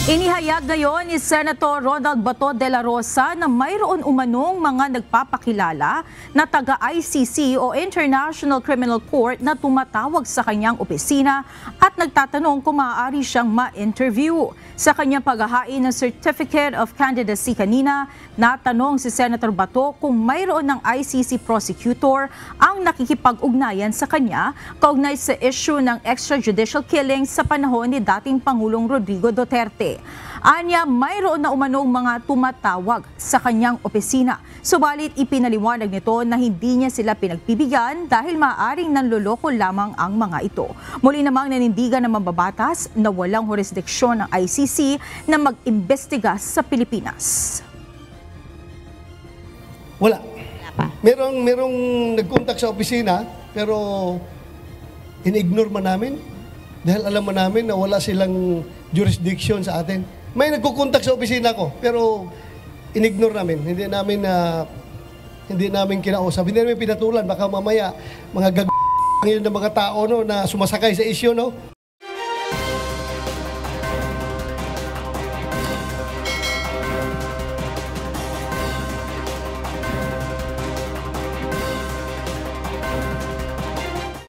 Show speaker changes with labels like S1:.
S1: Inihayag ngayon ni Senator Ronald Bato de la Rosa na mayroon umanong mga nagpapakilala na taga-ICC o International Criminal Court na tumatawag sa kanyang opisina at nagtatanong kung maaari siyang ma-interview. Sa kanyang paghahain ng Certificate of Candidacy kanina, natanong si Senator Bato kung mayroon ng ICC prosecutor ang nakikipag-ugnayan sa kanya kaugnay sa issue ng extrajudicial killing sa panahon ni dating Pangulong Rodrigo Duterte. Anya, mayroon na umanong mga tumatawag sa kanyang opisina. Subalit ipinaliwanag nito na hindi niya sila pinagbibigyan dahil maaaring nanloloko lamang ang mga ito. Muli namang nanindigan ng mambabatas na walang jurisdiksyon ng ICC na mag-imbestiga sa Pilipinas.
S2: Wala. Merong nag-contact sa opisina pero in-ignore man namin dahil alam man namin na wala silang jurisdiction sa atin. May nagkukontak sa opisina ko, pero in-ignore namin. Hindi namin kinausap. Hindi namin pinatulan. Baka mamaya, mga ng mga tao no, na sumasakay sa issue, no?